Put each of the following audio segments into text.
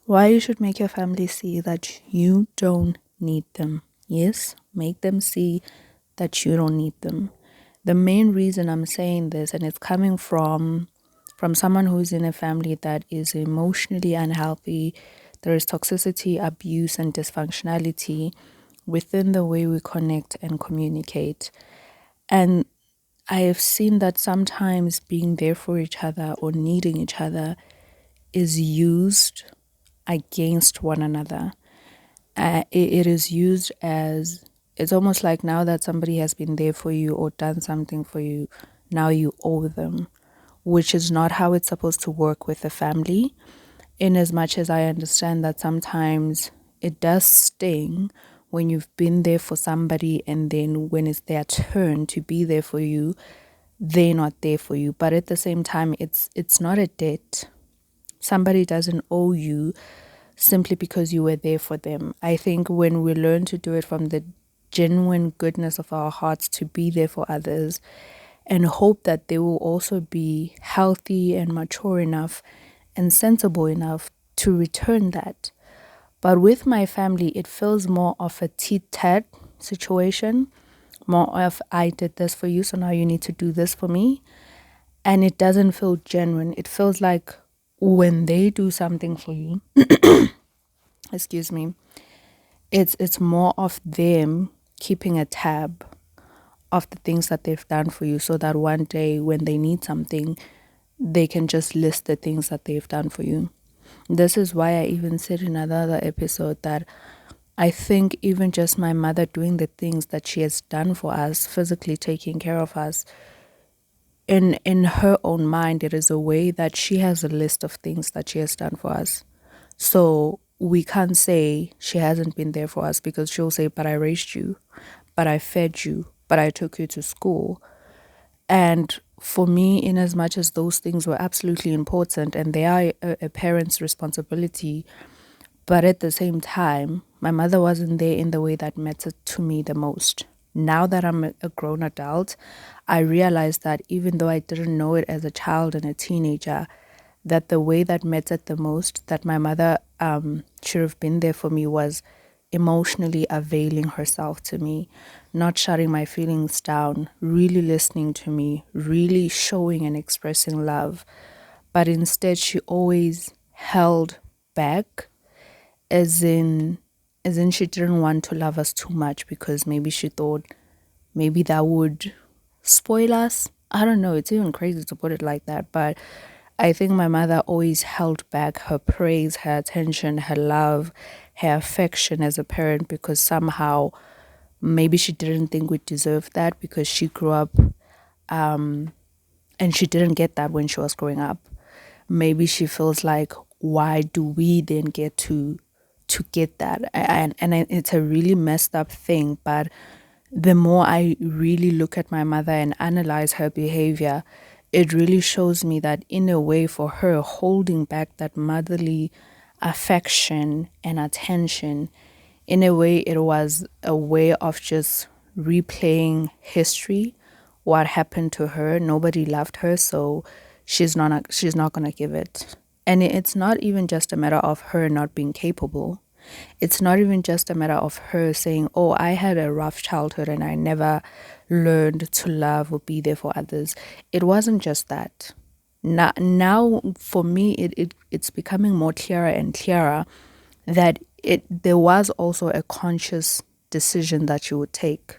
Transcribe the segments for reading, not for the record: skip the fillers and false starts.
Why you should make your family see that you don't need them. Yes, make them see that you don't need them. The main reason I'm saying this, and it's coming from someone who's in a family that is emotionally unhealthy, there is toxicity, abuse, and dysfunctionality within the way we connect and communicate. And I have seen that sometimes being there for each other or needing each other is used against one another. It is used as, it's almost like now that somebody has been there for you or done something for you, now you owe them, which is not how it's supposed to work with a family. In as much as I understand that sometimes it does sting when you've been there for somebody and then when it's their turn to be there for you, they're not there for you. But at the same time, it's not a debt. Somebody doesn't owe you simply because you were there for them. I think when we learn to do it from the genuine goodness of our hearts to be there for others and hope that they will also be healthy and mature enough and sensible enough to return that. But with my family, it feels more of a tit-tat situation, more of I did this for you, so now you need to do this for me. And it doesn't feel genuine. It feels like when they do something for you, excuse me, it's more of them keeping a tab of the things that they've done for you so that one day when they need something, they can just list the things that they've done for you. This is why I even said in another episode that I think even just my mother doing the things that she has done for us, physically taking care of us, in her own mind, it is a way that she has a list of things that she has done for us. So we can't say she hasn't been there for us because she'll say, but I raised you, but I fed you, but I took you to school. And for me, in as much as those things were absolutely important and they are a parent's responsibility, but at the same time, my mother wasn't there in the way that mattered to me the most. Now that I'm a grown adult, I realize that even though I didn't know it as a child and a teenager, that the way that mattered the most, that my mother should have been there for me, was emotionally availing herself to me, not shutting my feelings down, really listening to me, really showing and expressing love. But instead, she always held back, as in she didn't want to love us too much because maybe she thought maybe that would spoil us. I don't know, it's even crazy to put it like that, but I think my mother always held back her praise, her attention, her love, her affection as a parent because somehow maybe she didn't think we deserved that because she grew up and she didn't get that when she was growing up. Maybe she feels like, why do we then get to get that? And it's a really messed up thing, but the more I really look at my mother and analyze her behavior, it really shows me that in a way, for her, holding back that motherly affection and attention, in a way, it was a way of just replaying history, what happened to her. Nobody loved her, so she's not gonna give it. And it's not even just a matter of her not being capable. It's not even just a matter of her saying, oh, I had a rough childhood and I never learned to love or be there for others. It wasn't just that. Now for me, it's becoming more clearer and clearer that there was also a conscious decision that you would take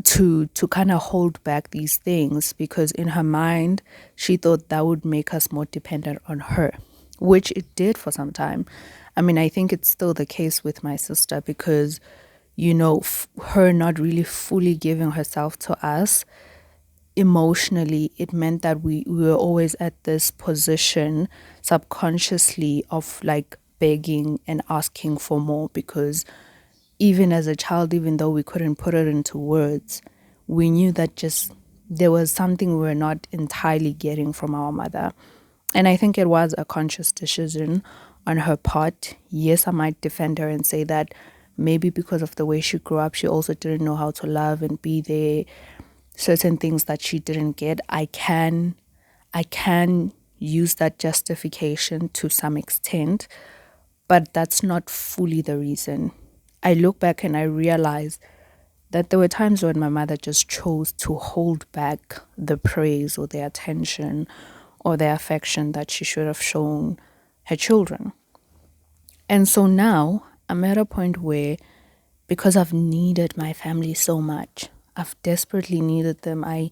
to kind of hold back these things, because in her mind she thought that would make us more dependent on her, which it did for some time. I mean, I think it's still the case with my sister because her not really fully giving herself to us emotionally, it meant that we were always at this position subconsciously of like begging and asking for more, because even as a child, even though we couldn't put it into words, we knew that just there was something we were not entirely getting from our mother. And I think it was a conscious decision on her part. Yes, I might defend her and say that maybe because of the way she grew up, she also didn't know how to love and be there. Certain things that she didn't get, I can use that justification to some extent. but that's not fully the reason. I look back and I realize that there were times when my mother just chose to hold back the praise or the attention or the affection that she should have shown her children. And so now I'm at a point where, because I've needed my family so much, I've desperately needed them. I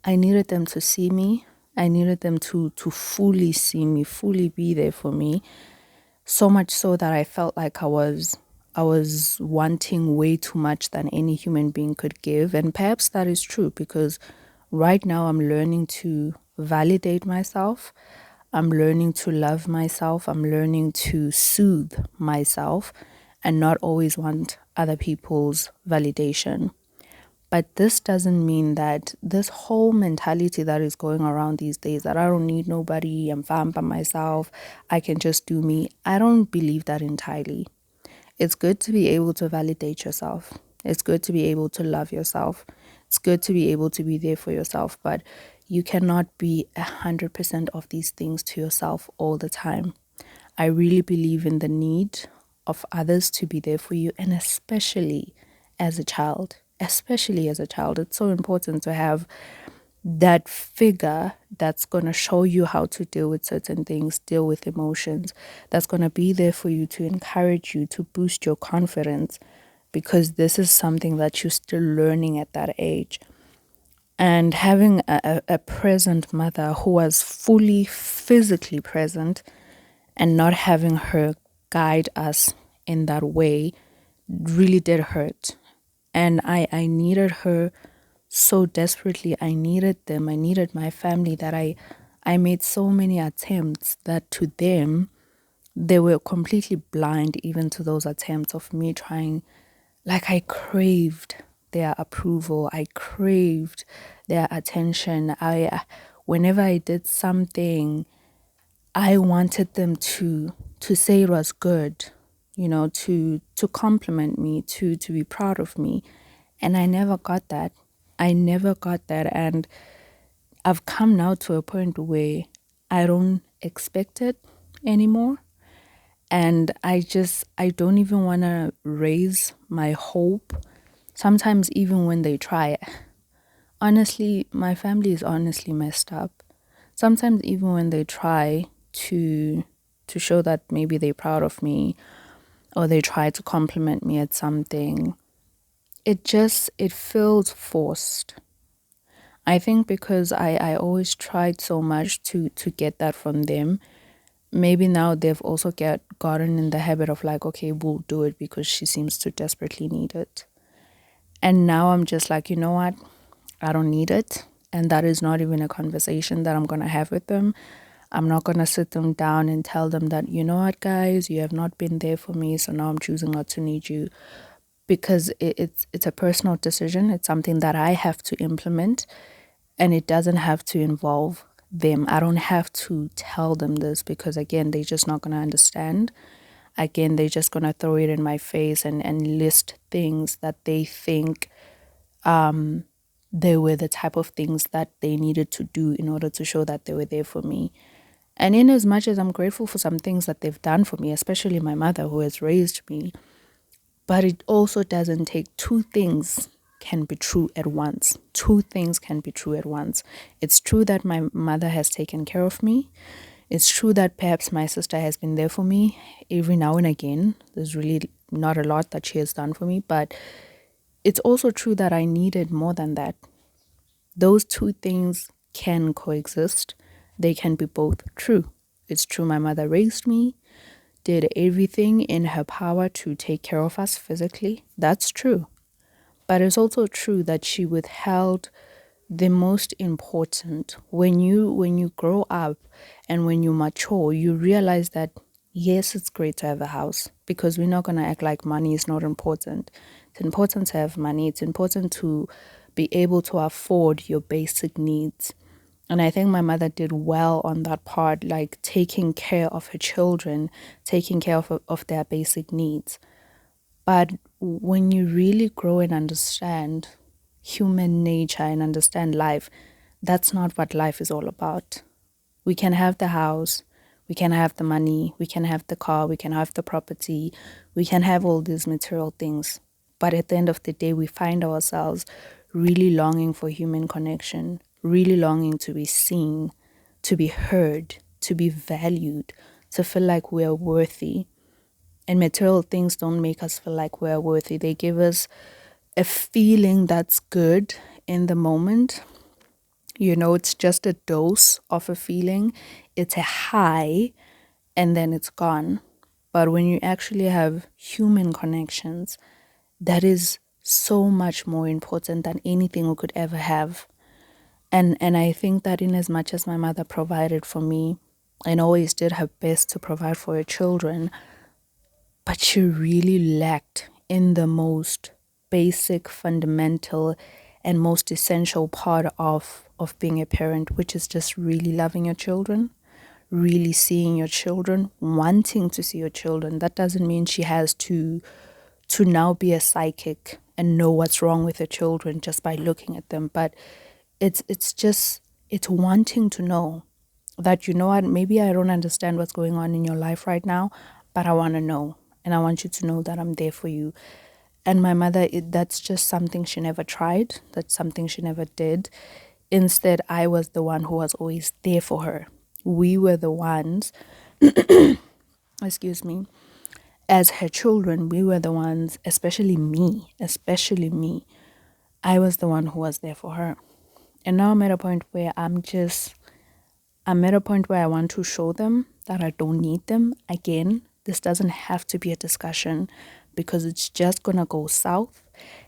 needed them to see me. I needed them to fully see me, fully be there for me. So much so that I felt like I was wanting way too much than any human being could give. And perhaps that is true, because right now I'm learning to validate myself. I'm learning to love myself. I'm learning to soothe myself and not always want other people's validation. But this doesn't mean that this whole mentality that is going around these days, that I don't need nobody, I'm fine by myself, I can just do me. I don't believe that entirely. It's good to be able to validate yourself. It's good to be able to love yourself. It's good to be able to be there for yourself, but you cannot be 100% of these things to yourself all the time. I really believe in the need of others to be there for you, and especially as a child. Especially as a child, it's so important to have that figure that's going to show you how to deal with certain things, deal with emotions, that's going to be there for you to encourage you, to boost your confidence, because this is something that you're still learning at that age. And having a present mother who was fully physically present and not having her guide us in that way really did hurt. And I needed her so desperately. I needed them. I needed my family, that I made so many attempts that to them, they were completely blind even to those attempts of me trying. Like, I craved their approval. I craved their attention. Whenever I did something, I wanted them to say it was good, to compliment me, to be proud of me. And I never got that. I never got that. And I've come now to a point where I don't expect it anymore. And I don't even want to raise my hope. Sometimes even when they try, honestly, my family is honestly messed up. Sometimes even when they try to show that maybe they're proud of me, or they try to compliment me at something, it feels forced. I think because I always tried so much to get that from them. Maybe now they've also gotten in the habit of like, okay, we'll do it because she seems to desperately need it. And now I'm just like, you know what? I don't need it. And that is not even a conversation that I'm going to have with them. I'm not going to sit them down and tell them that, you know what, guys, you have not been there for me, so now I'm choosing not to need you. Because it's a personal decision. It's something that I have to implement, and it doesn't have to involve them. I don't have to tell them this, because again, they're just not going to understand. Again, they're just going to throw it in my face and list things that they think they were the type of things that they needed to do in order to show that they were there for me. And in as much as I'm grateful for some things that they've done for me, especially my mother who has raised me, but it also doesn't take two things can be true at once. Two things can be true at once. It's true that my mother has taken care of me. It's true that perhaps my sister has been there for me every now and again. There's really not a lot that she has done for me, but it's also true that I needed more than that. Those two things can coexist. They can be both true. It's true my mother raised me, did everything in her power to take care of us physically. That's true. But it's also true that she withheld the most important. When you grow up and when you mature, you realize that yes, it's great to have a house, because we're not going to act like money is not important. It's important to have money. It's important to be able to afford your basic needs. And I think my mother did well on that part, like taking care of her children, taking care of their basic needs. But when you really grow and understand human nature and understand life, that's not what life is all about. We can have the house, We can have the money, we can have the car, we can have the property, we can have all these material things. But at the end of the day, we find ourselves really longing for human connection, really longing to be seen, to be heard, to be valued, to feel like we're worthy. And material things don't make us feel like we're worthy. They give us a feeling that's good in the moment. It's just a dose of a feeling, it's a high, and then it's gone. But when you actually have human connections, that is so much more important than anything we could ever have. And I think that in as much as my mother provided for me and always did her best to provide for her children, but she really lacked in the most basic, fundamental, and most essential part of being a parent, which is just really loving your children, really seeing your children, wanting to see your children. That doesn't mean she has to now be a psychic and know what's wrong with her children just by looking at them, but it's wanting to know that, what, maybe I don't understand what's going on in your life right now, but I want to know, and I want you to know that I'm there for you. And my mother, that's just something she never tried. That's something she never did. Instead, I was the one who was always there for her. We were the ones, excuse me, as her children, we were the ones, especially me, I was the one who was there for her. And now I'm at a point where I'm at a point where I want to show them that I don't need them. Again, this doesn't have to be a discussion because it's just going to go south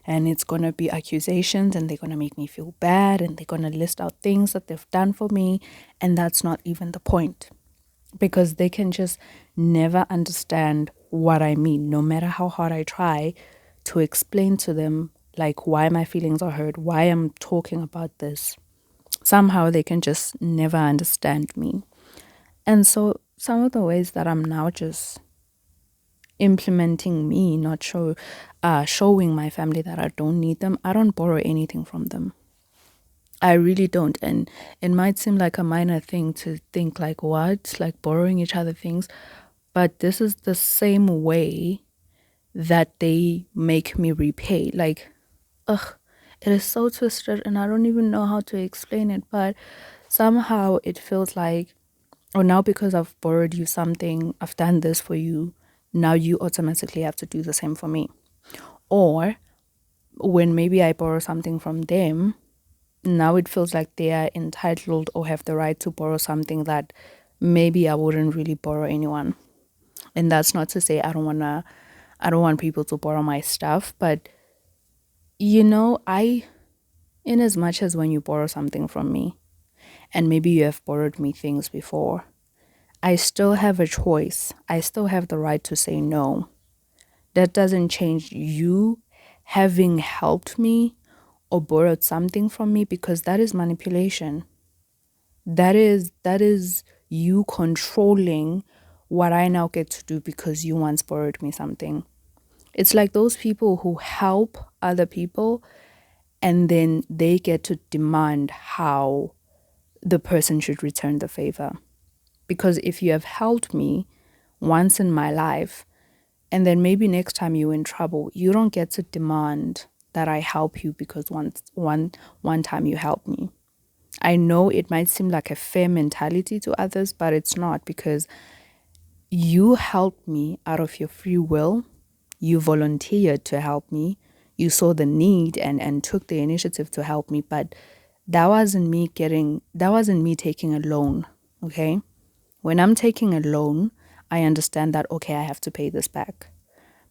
and it's going to be accusations and they're going to make me feel bad and they're going to list out things that they've done for me. And that's not even the point, because they can just never understand what I mean, no matter how hard I try to explain to them, like, why my feelings are hurt, why I'm talking about this. Somehow they can just never understand me. And so some of the ways that I'm now just implementing me, not showing my family that I don't need them, I don't borrow anything from them. I really don't. And it might seem like a minor thing to think like, what? Like borrowing each other things. But this is the same way that they make me repay. Like, ugh, it is so twisted and I don't even know how to explain it. But somehow it feels like, oh, now because I've borrowed you something, I've done this for you, now you automatically have to do the same for me. Or when maybe I borrow something from them, now it feels like they are entitled or have the right to borrow something that maybe I wouldn't really borrow anyone. And that's not to say I don't want people to borrow my stuff, but in as much as when you borrow something from me, and maybe you have borrowed me things before, I still have a choice. I still have the right to say no. That doesn't change you having helped me or borrowed something from me, because that is manipulation. That is you controlling what I now get to do because you once borrowed me something. It's like those people who help other people and then they get to demand how the person should return the favor. Because if you have helped me once in my life, and then maybe next time you're in trouble, you don't get to demand that I help you because one time you helped me. I know it might seem like a fair mentality to others, but it's not, because you helped me out of your free will. You volunteered to help me. You saw the need and took the initiative to help me, but that wasn't me taking a loan, okay? When I'm taking a loan, I understand that, okay, I have to pay this back.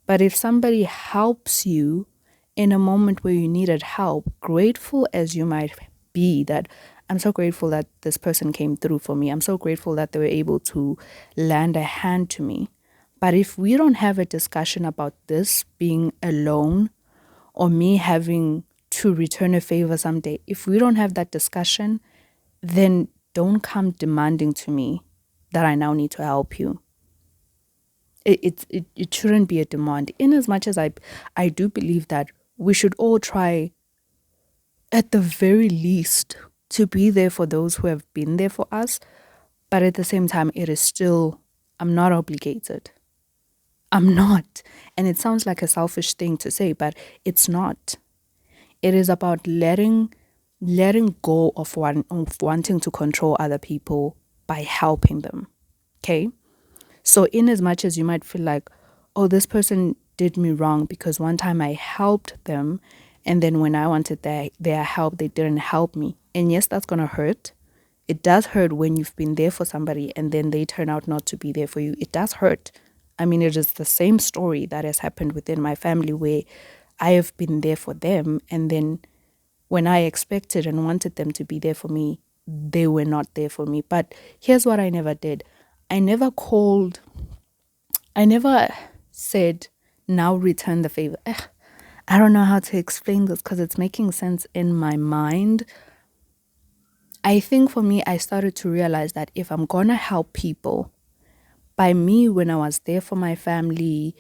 But if somebody helps you in a moment where you needed help, grateful as you might be, that I'm so grateful that this person came through for me. I'm so grateful that they were able to lend a hand to me. But if we don't have a discussion about this being a loan or me having to return a favor someday, if we don't have that discussion, then don't come demanding to me that I now need to help you. It shouldn't be a demand. In as much as I do believe that we should all try, at the very least, to be there for those who have been there for us, But at the same time, it is still, I'm not obligated. I'm not. And it sounds like a selfish thing to say, but it's not. It is about letting go of wanting to control other people by helping them. Okay? So in as much as you might feel like, oh, this person did me wrong because one time I helped them and then when I wanted their help, they didn't help me. And yes, that's gonna hurt. It does hurt when you've been there for somebody and then they turn out not to be there for you. It does hurt. I mean, it is the same story that has happened within my family where I have been there for them and then when I expected and wanted them to be there for me, they were not there for me. But here's what I never did. I never called, I never said, now return the favor. I don't know how to explain this because it's making sense in my mind. I think for me, I started to realize that if I'm going to help people, by me, when I was there for my family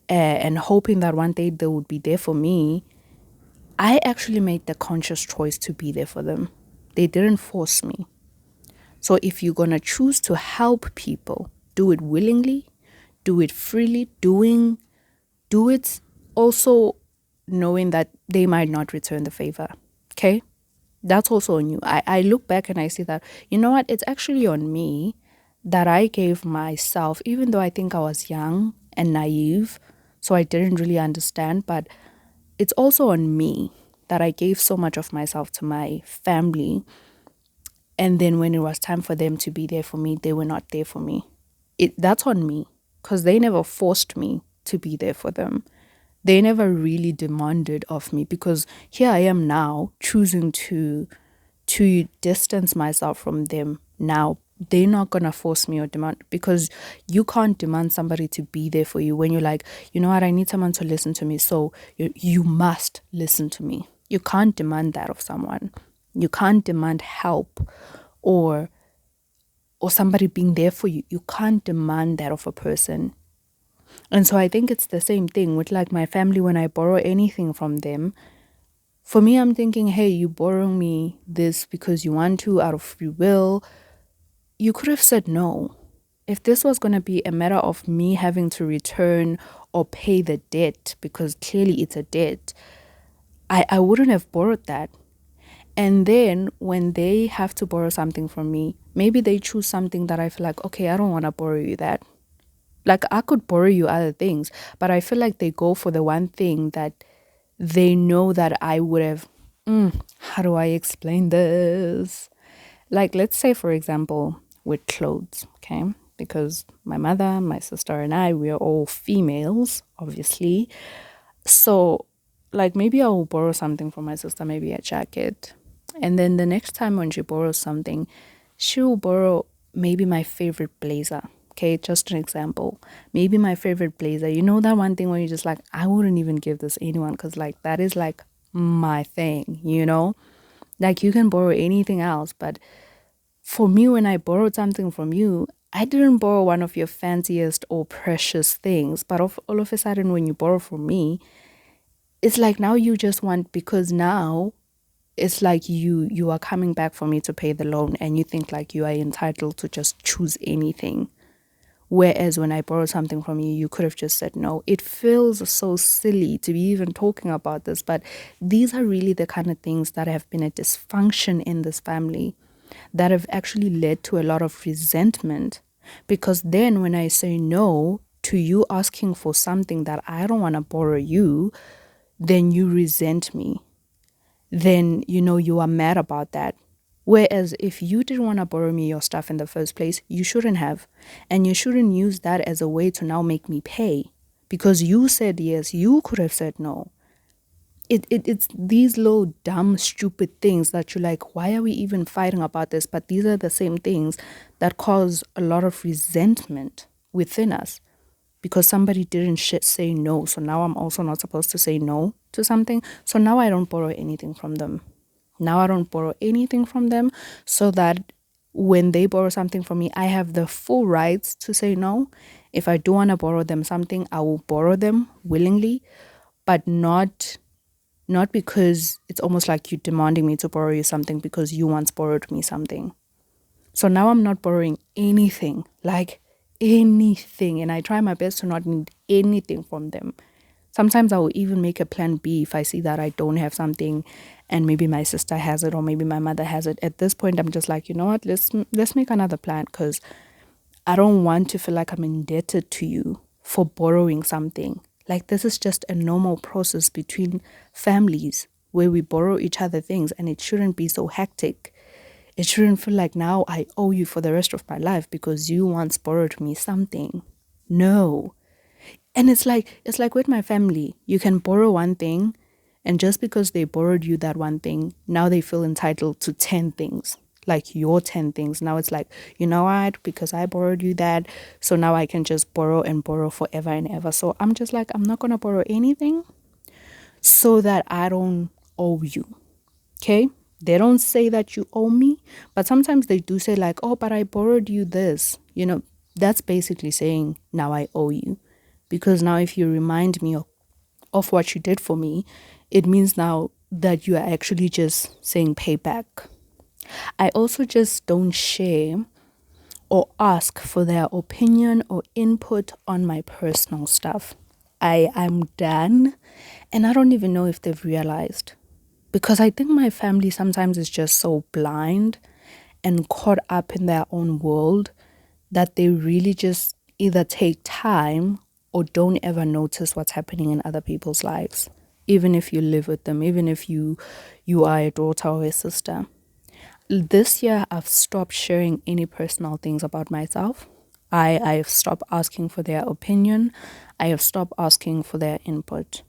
and hoping that one day they would be there for me, I actually made the conscious choice to be there for them. They didn't force me. So if you're going to choose to help people, do it willingly, do it freely, do it also knowing that they might not return the favor. Okay? That's also on you. I look back and I see that, you know what, it's actually on me that I gave myself, even though I think I was young and naive, so I didn't really understand, but it's also on me that I gave so much of myself to my family. And then when it was time for them to be there for me, they were not there for me. That's on me because they never forced me to be there for them. They never really demanded of me because here I am now choosing to distance myself from them now. They're not gonna force me or demand because you can't demand somebody to be there for you when you're like, you know what, I need someone to listen to me, so you must listen to me. You can't demand that of someone. You can't demand help or somebody being there for you. You can't demand that of a person. And so I think it's the same thing with like my family. When I borrow anything from them, for me, I'm thinking, hey, you borrow me this because you want to out of free will. You could have said no. If this was going to be a matter of me having to return or pay the debt, because clearly it's a debt, I wouldn't have borrowed that. And then when they have to borrow something from me, maybe they choose something that I feel like, okay, I don't want to borrow you that. Like I could borrow you other things, but I feel like they go for the one thing that they know that I would have. How do I explain this? Like, let's say, for example, with clothes, okay? Because my mother, my sister, and I, we are all females, obviously. So, like, maybe I will borrow something from my sister, maybe a jacket. And then the next time when she borrows something, she will borrow maybe my favorite blazer. Okay, just an example. Maybe my favorite blazer. You know that one thing where you're just like, I wouldn't even give this anyone because like that is like my thing, you know? Like you can borrow anything else, but for me, when I borrowed something from you, I didn't borrow one of your fanciest or precious things, but all of a sudden when you borrow from me, it's like now you just want, because now it's like you are coming back for me to pay the loan and you think like you are entitled to just choose anything. Whereas when I borrowed something from you, you could have just said no. It feels so silly to be even talking about this, but these are really the kind of things that have been a dysfunction in this family that have actually led to a lot of resentment. Because then when I say no to you asking for something that I don't want to borrow you, then you resent me. Then, you are mad about that. Whereas if you didn't want to borrow me your stuff in the first place, you shouldn't have. And you shouldn't use that as a way to now make me pay. Because you said yes, you could have said no. It's these little dumb, stupid things that you're like, why are we even fighting about this? But these are the same things that cause a lot of resentment within us. Because somebody didn't say no. So now I'm also not supposed to say no to something. So now I don't borrow anything from them. Now I don't borrow anything from them so that when they borrow something from me, I have the full rights to say no. If I do want to borrow them something, I will borrow them willingly, but not because it's almost like you demanding me to borrow you something because you once borrowed me something. So now I'm not borrowing anything, like anything. And I try my best to not need anything from them. Sometimes I will even make a plan B if I see that I don't have something and maybe my sister has it or maybe my mother has it. At this point, I'm just like, you know what, let's make another plan, because I don't want to feel like I'm indebted to you for borrowing something. Like, this is just a normal process between families where we borrow each other things, and it shouldn't be so hectic. It shouldn't feel like now I owe you for the rest of my life because you once borrowed me something. No. And it's like with my family. You can borrow one thing, and just because they borrowed you that one thing, now they feel entitled to 10 things. Like your 10 things. Now it's like, you know what? Because I borrowed you that, so now I can just borrow and borrow forever and ever. So I'm just like, I'm not going to borrow anything so that I don't owe you. Okay? They don't say that you owe me, but sometimes they do say like, oh, but I borrowed you this. That's basically saying now I owe you. Because now if you remind me of what you did for me, it means now that you are actually just saying payback. I also just don't share or ask for their opinion or input on my personal stuff. I'm done, and I don't even know if they've realized, because I think my family sometimes is just so blind and caught up in their own world that they really just either take time or don't ever notice what's happening in other people's lives, even if you live with them, even if you are a daughter or a sister. This year, I've stopped sharing any personal things about myself. I've stopped asking for their opinion. I have stopped asking for their input.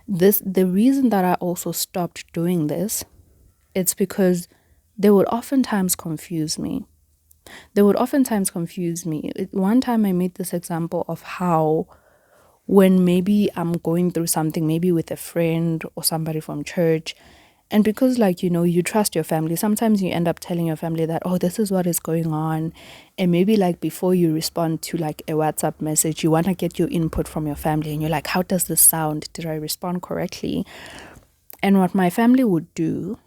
The reason that I also stopped doing this, it's because they would oftentimes confuse me. One time I made this example of how when maybe I'm going through something, maybe with a friend or somebody from church, and because you trust your family, sometimes you end up telling your family that, oh, this is what is going on. And maybe like before you respond to like a WhatsApp message, you want to get your input from your family, and you're like, how does this sound? Did I respond correctly? And what my family would do,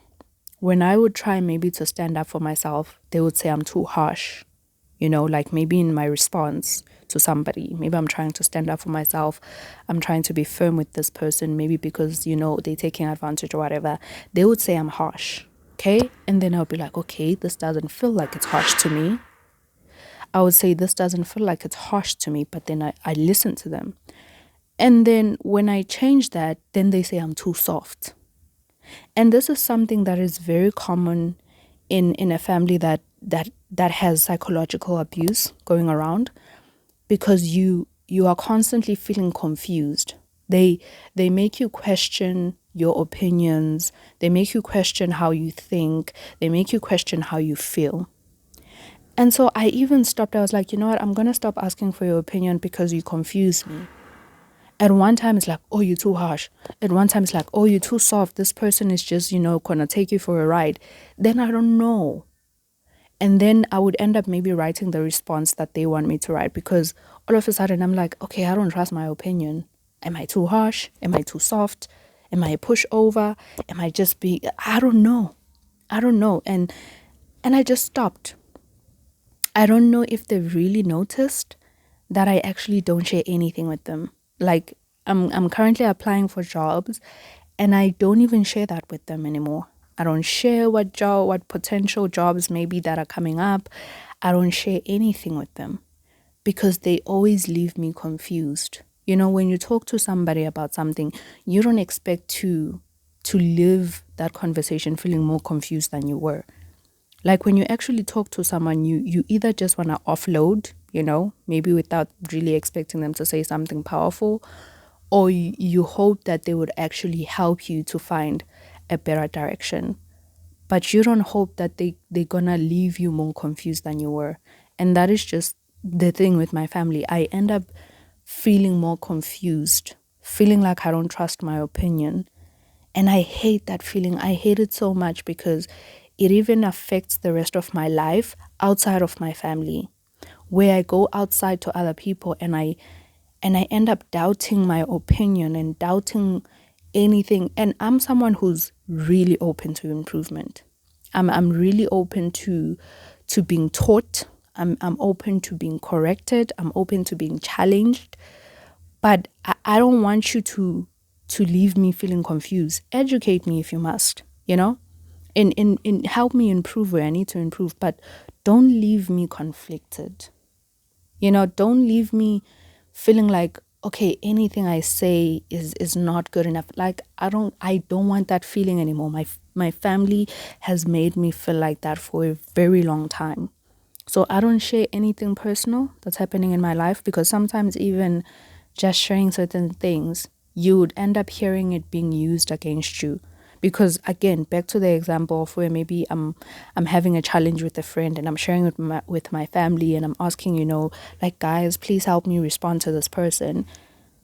when I would try maybe to stand up for myself, they would say I'm too harsh. Like maybe in my response to somebody, maybe I'm trying to stand up for myself. I'm trying to be firm with this person, maybe because, they're taking advantage or whatever. They would say I'm harsh. Okay. And then I'll be like, okay, this doesn't feel like it's harsh to me. I would say this doesn't feel like it's harsh to me, but then I listen to them. And then when I change that, then they say I'm too soft. And this is something that is very common in a family that has psychological abuse going around, because you are constantly feeling confused. They make you question your opinions. They make you question how you think. They make you question how you feel. And so I even stopped. I was like, you know what? I'm going to stop asking for your opinion because you confuse me. At one time, it's like, oh, you're too harsh. At one time, it's like, oh, you're too soft. This person is just, going to take you for a ride. Then I don't know. And then I would end up maybe writing the response that they want me to write, because all of a sudden I'm like, okay, I don't trust my opinion. Am I too harsh? Am I too soft? Am I a pushover? Am I just being, I don't know. And I just stopped. I don't know if they've really noticed that I actually don't share anything with them. Like I'm currently applying for jobs, and I don't even share that with them anymore. I don't share what potential jobs maybe that are coming up. I don't share anything with them because they always leave me confused. When you talk to somebody about something, you don't expect to live that conversation feeling more confused than you were. Like when you actually talk to someone, you either just want to offload, maybe without really expecting them to say something powerful, or you hope that they would actually help you to find a better direction. But you don't hope that they're gonna leave you more confused than you were. And that is just the thing with my family. I end up feeling more confused, feeling like I don't trust my opinion. And I hate that feeling. I hate it so much because it even affects the rest of my life outside of my family, where I go outside to other people and I end up doubting my opinion and doubting anything. And I'm someone who's really open to improvement. I'm really open to to being taught. I'm open to being corrected. I'm open to being challenged. But I don't want you to leave me feeling confused. Educate me if you must, in help me improve where I need to improve, but don't leave me conflicted. Don't leave me feeling like, okay, anything I say is not good enough. Like I don't want that feeling anymore. My family has made me feel like that for a very long time. So I don't share anything personal that's happening in my life, because sometimes even just sharing certain things, you would end up hearing it being used against you. Because again, back to the example of where maybe I'm having a challenge with a friend and I'm sharing it with my family, and I'm asking, like, guys, please help me respond to this person.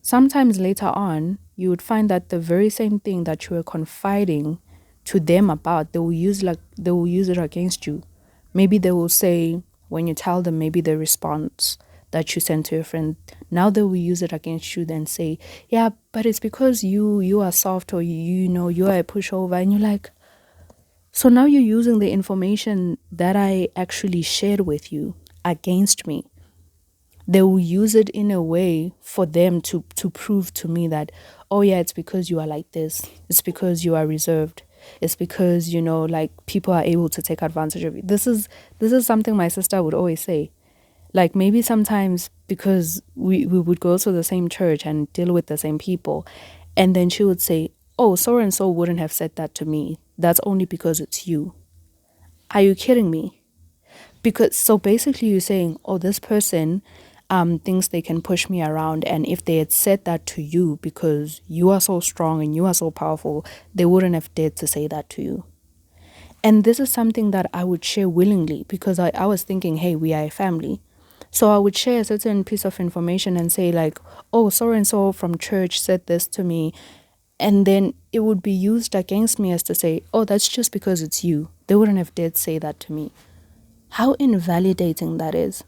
Sometimes later on, you would find that the very same thing that you were confiding to them about, they will use it against you. Maybe they will say, when you tell them maybe the response that you sent to your friend, now they will use it against you, then say, yeah, but it's because you are soft, or you are a pushover. And you're like, so now you're using the information that I actually shared with you against me. They will use it in a way for them to prove to me that, oh yeah, it's because you are like this, it's because you are reserved, it's because like people are able to take advantage of you. This is something my sister would always say. Like, maybe sometimes because we would go to the same church and deal with the same people, and then she would say, oh, so and so wouldn't have said that to me, that's only because it's you. Are you kidding me? Because so basically you're saying, oh, this person thinks they can push me around, and if they had said that to you because you are so strong and you are so powerful, they wouldn't have dared to say that to you. And this is something that I would share willingly, because I was thinking, hey, we are a family. So I would share a certain piece of information and say, like, oh, so and so from church said this to me. And then it would be used against me as to say, oh, that's just because it's you. They wouldn't have dared say that to me. How invalidating that is.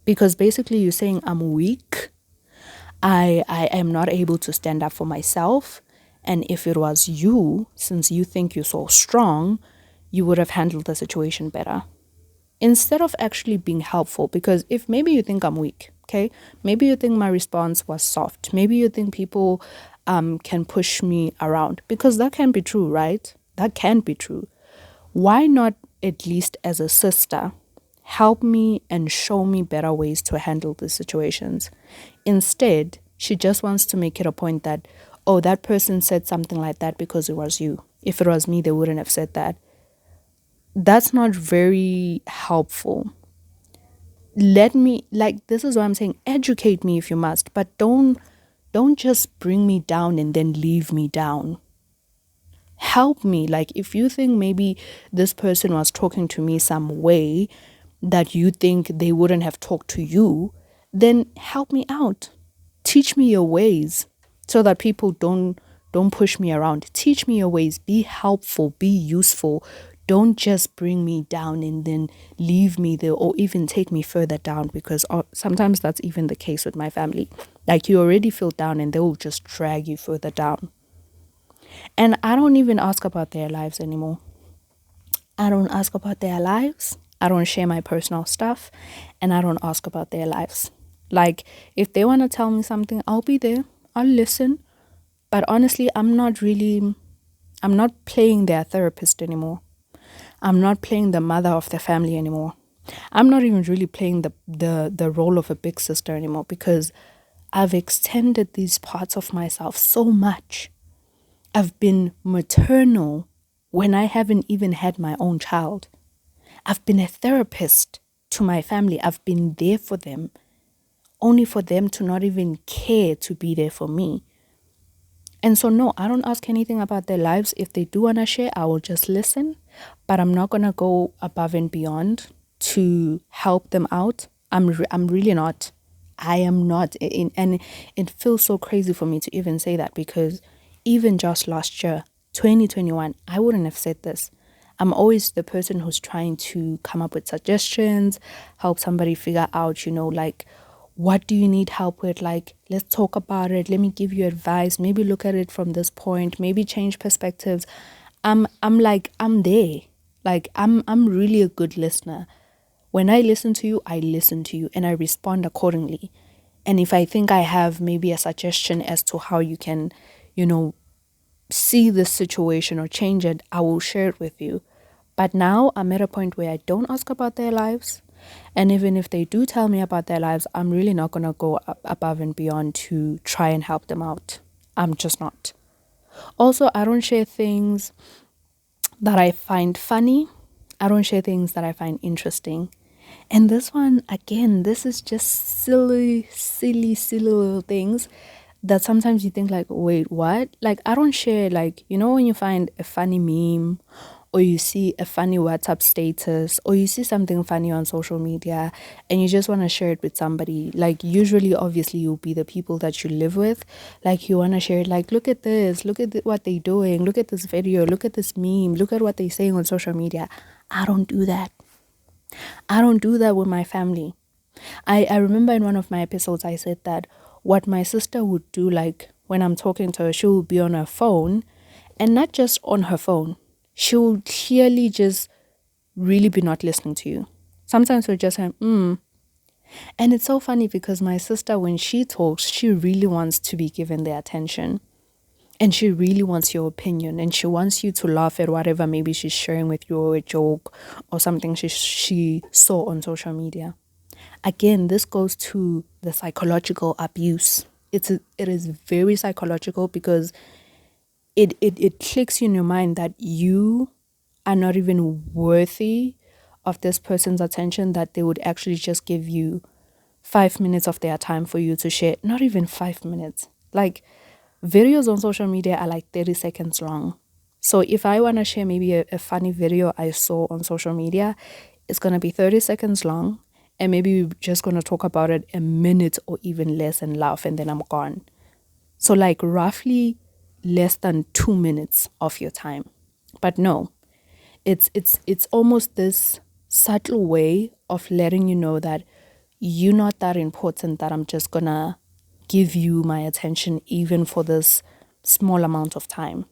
Because basically you're saying I'm weak. I am not able to stand up for myself. And if it was you, since you think you're so strong, you would have handled the situation better. Instead of actually being helpful, because if maybe you think I'm weak, okay? Maybe you think my response was soft. Maybe you think people can push me around, because that can be true, right? That can be true. Why not, at least as a sister, help me and show me better ways to handle these situations? Instead, she just wants to make it a point that, oh, that person said something like that because it was you. If it was me, they wouldn't have said that. That's not very helpful. This is what I'm saying, educate me if you must, but don't just bring me down and then leave me down. Help me. Like, if you think maybe this person was talking to me some way that you think they wouldn't have talked to you, then help me out. Teach me your ways so that people don't push me around. Teach me your ways. Be helpful, be useful. Don't just bring me down and then leave me there, or even take me further down, because sometimes that's even the case with my family. Like, you already feel down and they will just drag you further down. And I don't even ask about their lives anymore. I don't ask about their lives. I don't share my personal stuff, and I don't ask about their lives. Like, if they want to tell me something, I'll be there. I'll listen. But honestly, I'm not playing their therapist anymore. I'm not playing the mother of the family anymore. I'm not even really playing the role of a big sister anymore, because I've extended these parts of myself so much. I've been maternal when I haven't even had my own child. I've been a therapist to my family. I've been there for them, only for them to not even care to be there for me. And so, no, I don't ask anything about their lives. If they do want to share, I will just listen. But I'm not going to go above and beyond to help them out. I'm really not. I am not. And it feels so crazy for me to even say that, because even just last year, 2021, I wouldn't have said this. I'm always the person who's trying to come up with suggestions, help somebody figure out, like, what do you need help with? Like, let's talk about it. Let me give you advice. Maybe look at it from this point. Maybe change perspectives. I'm there. Like, I'm really a good listener. When I listen to you and I respond accordingly. And if I think I have maybe a suggestion as to how you can, you know, see this situation or change it, I will share it with you. But now I'm at a point where I don't ask about their lives. And even if they do tell me about their lives, I'm really not going to go above and beyond to try and help them out. I'm just not. Also, I don't share things that I find funny. I don't share things that I find interesting. And this one, again, this is just silly little things that sometimes you think like, wait, what? Like, I don't share, like, you know, when you find a funny meme or you see a funny WhatsApp status or you see something funny on social media and you just want to share it with somebody, like usually, obviously, you'll be the people that you live with. Like, you want to share it, like, look at this, look at what they're doing, look at this video, look at this meme, look at what they're saying on social media. I don't do that. I don't do that with my family. I remember in one of my episodes, I said that what my sister would do, like when I'm talking to her, she would be on her phone and not just on her phone. She will clearly just really be not listening to you. Sometimes we're just like, And it's so funny because my sister, when she talks, she really wants to be given the attention. And she really wants your opinion and she wants you to laugh at whatever maybe she's sharing with you or a joke or something she saw on social media. Again, this goes to the psychological abuse. It is very psychological because it clicks in your mind that you are not even worthy of this person's attention, that they would actually just give you 5 minutes of their time for you to share. Not even 5 minutes. Like, videos on social media are like 30 seconds long. So if I want to share maybe a funny video I saw on social media, it's going to be 30 seconds long. And maybe we're just going to talk about it a minute or even less and laugh, and then I'm gone. So like roughly less than 2 minutes of your time. But no, it's almost this subtle way of letting you know that you're not that important, that I'm just going to give you my attention even for this small amount of time.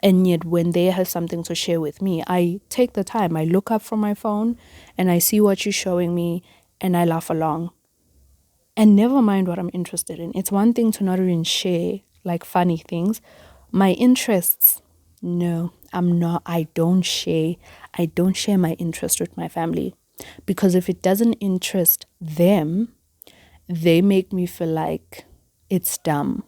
And yet when they have something to share with me, I take the time. I look up from my phone and I see what you're showing me and I laugh along. And never mind what I'm interested in. It's one thing to not even share like funny things. My interests, no, I'm not. I don't share my interest with my family. Because if it doesn't interest them, they make me feel like it's dumb.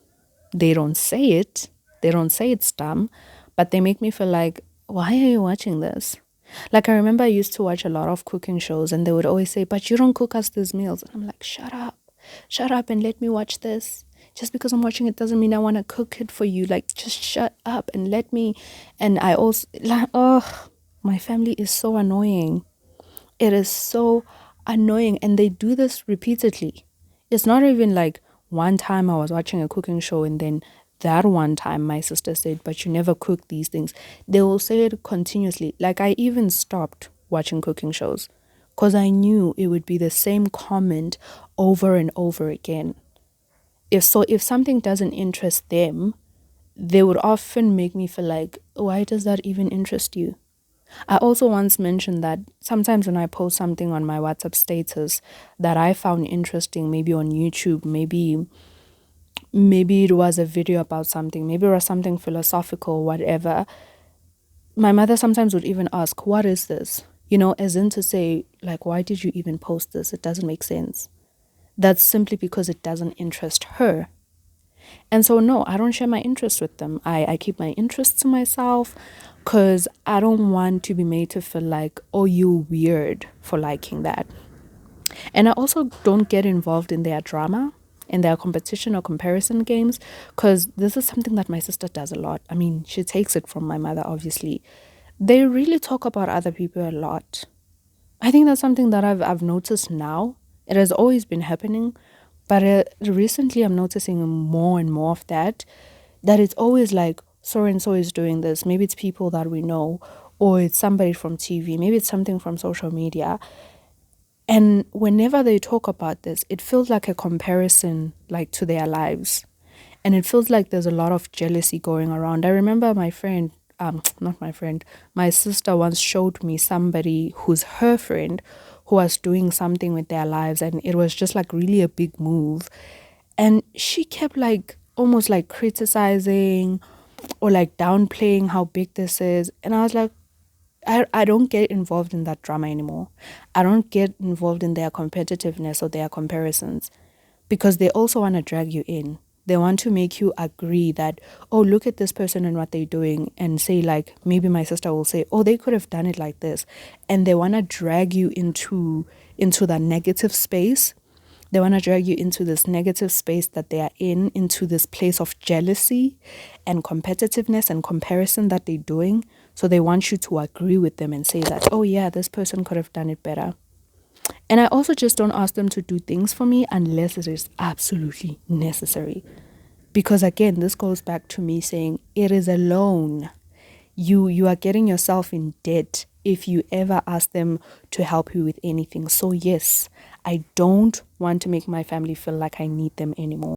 They don't say it. They don't say it's dumb, but they make me feel like, why are you watching this? Like, I remember I used to watch a lot of cooking shows and they would always say, but you don't cook us these meals. And I'm like, shut up and let me watch this. Just because I'm watching it doesn't mean I want to cook it for you. Like, just shut up and let me. And I also, like, oh, my family is so annoying. It is so annoying. And they do this repeatedly. It's not even like one time I was watching a cooking show and then that one time my sister said, but you never cook these things. They will say it continuously. Like, I even stopped watching cooking shows because I knew it would be the same comment over and over again. If something doesn't interest them, they would often make me feel like, why does that even interest you? I also once mentioned that sometimes when I post something on my WhatsApp status that I found interesting, maybe on YouTube, maybe it was a video about something, maybe it was something philosophical, whatever, my mother sometimes would even ask, what is this? You know, as in to say, like, why did you even post this? It doesn't make sense. That's simply because it doesn't interest her. And so, no, I don't share my interests with them. I keep my interests to myself because I don't want to be made to feel like, oh, you're weird for liking that. And I also don't get involved in their drama, in their competition or comparison games, because this is something that my sister does a lot. I mean, she takes it from my mother, obviously. They really talk about other people a lot. I think that's something that I've noticed now. It has always been happening, but recently I'm noticing more and more of that it's always like, so and so is doing this. Maybe it's people that we know, or it's somebody from TV. Maybe it's something from social media. And whenever they talk about this, it feels like a comparison, like, to their lives. And it feels like there's a lot of jealousy going around. I remember my friend, not my friend, my sister once showed me somebody who's her friend who was doing something with their lives, and it was just like really a big move. And she kept like almost like criticizing or like downplaying how big this is. And I was like, I don't get involved in that drama anymore. I don't get involved in their competitiveness or their comparisons, because they also want to drag you in. They want to make you agree that, oh, look at this person and what they're doing, and say, like, maybe my sister will say, oh, they could have done it like this. And they want to drag you into that negative space. They want to drag you into this negative space that they are in, into this place of jealousy and competitiveness and comparison that they're doing. So they want you to agree with them and say that, oh yeah, this person could have done it better. And I also just don't ask them to do things for me unless it is absolutely necessary. Because again, this goes back to me saying it is a loan. You are getting yourself in debt if you ever ask them to help you with anything. So yes, I don't want to make my family feel like I need them anymore.